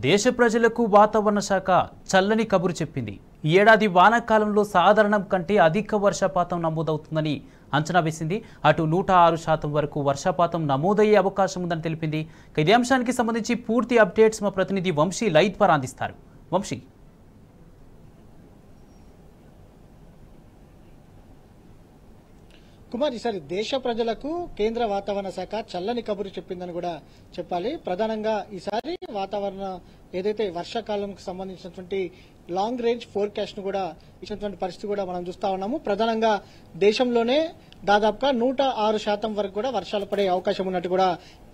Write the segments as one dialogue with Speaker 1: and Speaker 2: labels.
Speaker 1: దేశ ప్రజలకు వాతావరణ శాఖ చల్లని కబురు చెప్పింది. ఈ ఏడాది వానాకాలంలో సాధారణం కంటే అధిక వర్షపాతం నమోదవుతుందని అంచనా వేసింది. అటు 106% వరకు వర్షపాతం నమోదయ్యే అవకాశం ఉందని తెలిపింది. ఇదే అంశానికి సంబంధించి పూర్తి అప్డేట్స్ మా ప్రతినిధి వంశీ లైవ్ ద్వారా అందిస్తారు. వంశీ,
Speaker 2: కుమార్, ఈసారి దేశ ప్రజలకు కేంద్ర వాతావరణ శాఖ చల్లని కబురు చెప్పిందని కూడా చెప్పాలి. ప్రధానంగా ఈసారి వాతావరణం ఏదైతే వర్షాకాలంకు సంబంధించినటువంటి లాంగ్ రేంజ్ ఫోర్కాస్ట్ ను కూడా ఇచ్చినటువంటి పరిస్థితి కూడా మనం చూస్తా ఉన్నాము. ప్రధానంగా దేశంలోనే దాదాపుగా 106% వరకు కూడా వర్షాలు పడే అవకాశం ఉన్నట్టు కూడా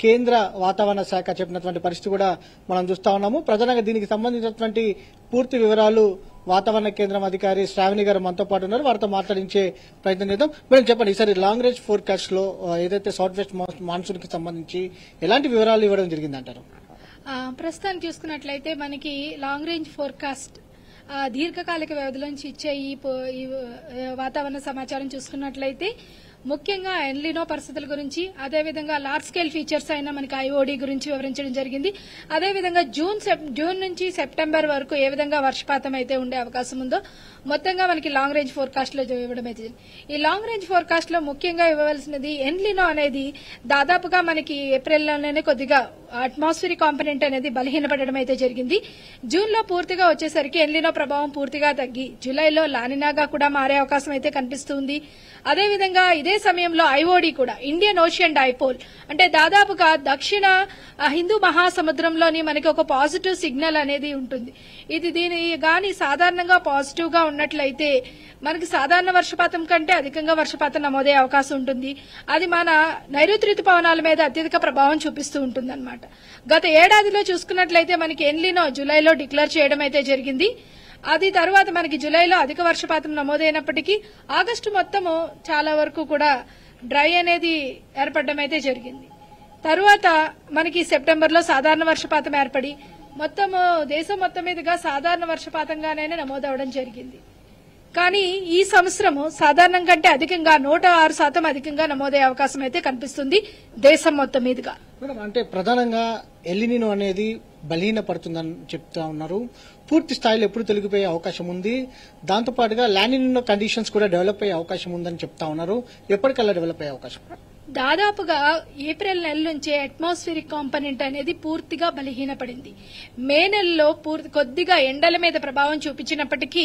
Speaker 2: కేంద్ర వాతావరణ శాఖ చెప్పినటువంటి పరిస్థితి కూడా మనం చూస్తా ఉన్నాము. ప్రధానంగా దీనికి సంబంధించినటువంటి పూర్తి వివరాలు వాతావరణ కేంద్రం అధికారి శ్రావణి గారు మనతో పాటు ఉన్నారు. వారితో మాట్లాడించే ప్రయత్నం చేద్దాం. మేడం, చెప్పండి, ఈసారి లాంగ్ రేంజ్ ఫోర్కాస్ట్ లో ఏదైతే సౌత్ వెస్ట్ మాన్సూన్ కి సంబంధించి ఎలాంటి వివరాలు ఇవ్వడం జరిగిందంటారు?
Speaker 3: ప్రస్తుతానికి చూసుకున్నట్లయితే మనకి లాంగ్ రేంజ్ ఫోర్కాస్ట్ దీర్ఘకాలిక వ్యవధిలోంచి ఇచ్చే ఈ వాతావరణ సమాచారం చూసుకున్నట్లయితే ముఖ్యంగా ఎల్నినో పరిస్థితుల గురించి, అదేవిధంగా లార్జ్ స్కేల్ ఫీచర్స్ అయినా మనకి ఐఓడి గురించి వివరించడం జరిగింది. అదేవిధంగా జూన్ నుంచి సెప్టెంబర్ వరకు ఏ విధంగా వర్షపాతం అయితే ఉండే అవకాశం ఉందో మొత్తంగా మనకి లాంగ్ రేంజ్ ఫోర్కాస్ట్ లో ఇవ్వడం అయితే ఈ లాంగ్ రేంజ్ ఫోర్కాస్ట్ లో ముఖ్యంగా ఇవ్వవలసినది ఎల్నినో అనేది దాదాపుగా మనకి ఏప్రిల్లోనే కొద్దిగా అట్మాస్ఫియరిక్ కాంపోనెంట్ అనేది బలహీనపడడం అయితే జరిగింది. జూన్ లో పూర్తిగా వచ్చేసరికి ఎల్నినో ప్రభావం పూర్తిగా తగ్గి జూలైలో లానినాగా కూడా మారే అవకాశం అయితే కనిపిస్తుంది. అదేవిధంగా ఇదే సమయంలో ఐఓడి కూడా ఇండియన్ ఓషియన్ డైపోల్ అంటే దాదాపుగా దక్షిణ హిందూ మహాసముద్రంలోని మనకి ఒక పాజిటివ్ సిగ్నల్ అనేది ఉంటుంది. ఇది దీని గాని సాధారణంగా పాజిటివ్ గా ఉన్నట్లయితే మనకి సాధారణ వర్షపాతం కంటే అధికంగా వర్షపాతం నమోదయ్యే అవకాశం ఉంటుంది. అది మన నైరుతి రుతుపవనాల మీద అత్యధిక ప్రభావం చూపిస్తూ ఉంటుంది అనమాట. గత ఏడాదిలో చూసుకున్నట్లయితే మనకి ఎల్నినో జూలైలో డిక్లేర్ చేయడం అయితే జరిగింది. అది తర్వాత మనకి జూలైలో అధిక వర్షపాతం నమోదైనప్పటికీ ఆగస్టు మొత్తము చాలా వరకు కూడా డ్రై అనేది ఏర్పడడం అయితే జరిగింది. తరువాత మనకి సెప్టెంబర్లో సాధారణ వర్షపాతం ఏర్పడి మొత్తము దేశం మొత్తం మీదుగా సాధారణ వర్షపాతంగానే నమోదవడం జరిగింది. కానీ ఈ సంవత్సరము సాధారణం కంటే అధికంగా 106% అధికంగా నమోదయ్యే అవకాశం అయితే కనిపిస్తుంది దేశం మొత్తం మీదుగా.
Speaker 2: అంటే ప్రధానంగా ఎల్నినో అనేది బలహీనపడుతుందని చెప్తా ఉన్నారు. పూర్తి స్థాయిలో ఎప్పుడు తొలగిపోయే అవకాశం ఉంది. దాంతోపాటుగా లానినో కండిషన్స్ కూడా డెవలప్ అయ్యే అవకాశం ఉందని చెప్తా ఉన్నారు. ఎప్పటికల్లా డెవలప్ అయ్యే అవకాశం?
Speaker 3: దాదాపుగా ఏప్రిల్ నెల నుంచే అట్మాస్ఫియరిక్ కాంపోనెంట్ అనేది పూర్తిగా బలహీనపడింది. మే నెలలో కొద్దిగా ఎండల మీద ప్రభావం చూపించినప్పటికీ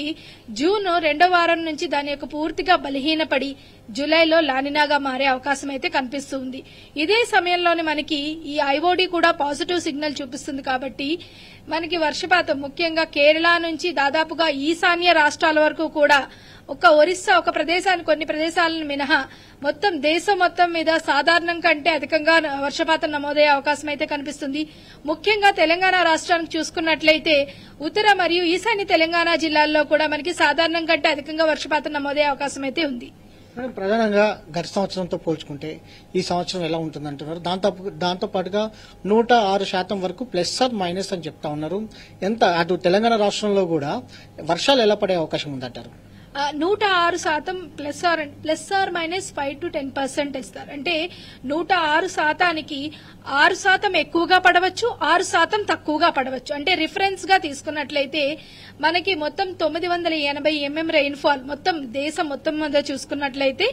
Speaker 3: జూన్ 2వ వారం నుంచి దాని యొక్క పూర్తిగా బలహీనపడి జూలైలో లానినాగా మారే అవకాశం అయితే కనిపిస్తుంది. ఇదే సమయంలోనే మనకి ఈ ఐఓడి కూడా పాజిటివ్ సిగ్నల్ చూపిస్తుంది. కాబట్టి మనకి వర్షపాతం ముఖ్యంగా కేరళ నుంచి దాదాపుగా ఈశాన్య రాష్ట్రాల వరకు కూడా ఒక ఒరిస్సా ఒక ప్రదేశాన్ని కొన్ని ప్రదేశాలను మినహా మొత్తం దేశం మొత్తం మీద సాధారణం కంటే అధికంగా వర్షపాతం నమోదయ్యే అవకాశం అయితే కనిపిస్తుంది. ముఖ్యంగా తెలంగాణ రాష్ట్రానికి చూసుకున్నట్లయితే ఉత్తర మరియు ఈశాన్య తెలంగాణ జిల్లాల్లో కూడా మనకి సాధారణం కంటే అధికంగా వర్షపాతం నమోదయ్యే అవకాశం అయితే ఉంది.
Speaker 2: ప్రధానంగా గత సంవత్సరంతో పోల్చుకుంటే ఈ సంవత్సరం ఎలా ఉంటుందంటున్నారు? దాంతో పాటుగా 106% వరకు ప్లస్ ఆర్ మైనస్ అని చెప్తా ఉన్నారు. ఎంత అటు తెలంగాణ రాష్ట్రంలో కూడా వర్షాలు ఎలా పడే అవకాశం ఉందంటారు?
Speaker 3: 106% ప్లస్ ఆర్ మైనస్ 5 to 10% ఇస్తారు. అంటే 106%కి 6% ఎక్కువగా పడవచ్చు, 6% తక్కువగా పడవచ్చు. అంటే రిఫరెన్స్ గా తీసుకున్నట్లయితే మనకి మొత్తం 980 mm రెయిన్ఫాల్ మొత్తం దేశం మొత్తం మీద చూసుకున్నట్లయితే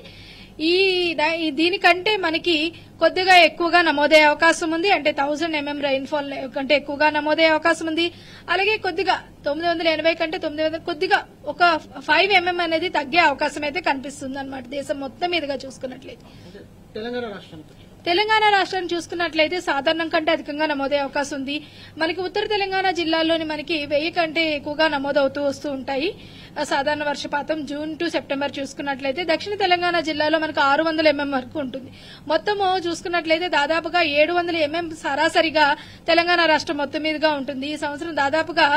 Speaker 3: దీనికంటే మనకి కొద్దిగా ఎక్కువగా నమోదయ్యే అవకాశం ఉంది. అంటే 1000 mm రెయిన్ఫాల్ కంటే ఎక్కువగా నమోదయ్యే అవకాశం ఉంది. అలాగే కొద్దిగా 980 కంటే 900 కొద్దిగా ఒక 5 mm అనేది తగ్గే అవకాశం అయితే కనిపిస్తుంది అనమాట దేశం మొత్తం మీదుగా చూసుకున్నట్లయితే. తెలంగాణ రాష్ట్రాన్ని చూసుకున్నట్లయితే సాధారణం కంటే అధికంగా నమోదయ్యే అవకాశం ఉంది. మనకి ఉత్తర తెలంగాణ జిల్లాల్లోని మనకి 1000 కంటే ఎక్కువగా నమోదవుతూ వస్తూ ఉంటాయి సాధారణ వర్షపాతం. జూన్ టు సెప్టెంబర్ చూసుకున్నట్లయితే దక్షిణ తెలంగాణ జిల్లాలో మనకు 600 mm వరకు ఉంటుంది. మొత్తము చూసుకున్నట్లయితే దాదాపుగా 700 mm సరాసరిగా తెలంగాణ రాష్ట్రం మొత్తం మీదుగా ఉంటుంది. ఈ సంవత్సరం దాదాపుగా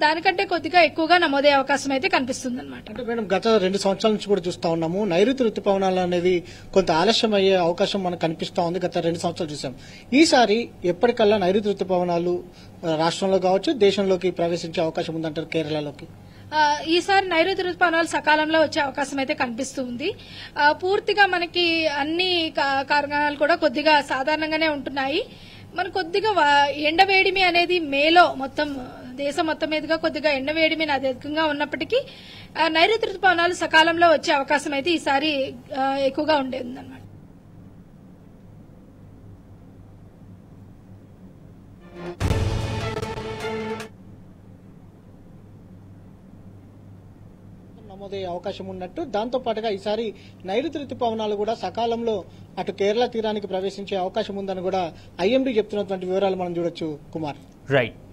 Speaker 3: దానికంటే కొద్దిగా ఎక్కువగా నమోదయ్యే అవకాశం అయితే కనిపిస్తుంది అనమాట.
Speaker 2: అంటే మేడం, గత 2 సంవత్సరాల నుంచి కూడా చూస్తా ఉన్నాము నైరుతి రుతుపవనాలు అనేవి కొంత ఆలస్యం అయ్యే అవకాశం మనకు కనిపిస్తా ఉంది. గత 2 సంవత్సరాలు చూసాం. ఈసారి ఎప్పటికల్లా నైరుతి రుతుపవనాలు రాష్ట్రంలో కావచ్చు దేశంలోకి ప్రవేశించే అవకాశం ఉందంటారు కేరళలోకి?
Speaker 3: ఈసారి నైరుతి రుతుపవనాలు సకాలంలో వచ్చే అవకాశం అయితే కనిపిస్తుంది. పూర్తిగా మనకి అన్ని కారణాలు కూడా కొద్దిగా సాధారణంగానే ఉంటున్నాయి. మన కొద్దిగా ఎండవేడిమి అనేది మేలో మొత్తం దేశం మొత్తం మీదుగా కొద్దిగా ఎండవేడిమి అధికంగా ఉన్నప్పటికీ నైరుతి రుతుపవనాలు సకాలంలో వచ్చే అవకాశం అయితే ఈసారి ఎక్కువగా ఉండేదన్నమాట.
Speaker 2: నమోదయ్యే అవకాశం ఉన్నట్టు, దాంతో పాటుగా ఈసారి నైరుతి రుతుపవనాలు కూడా సకాలంలో అటు కేరళ తీరానికి ప్రవేశించే అవకాశం ఉందని కూడా ఐఎండీ చెప్తున్నటువంటి వివరాలు మనం చూడొచ్చు కుమార్.
Speaker 1: రైట్.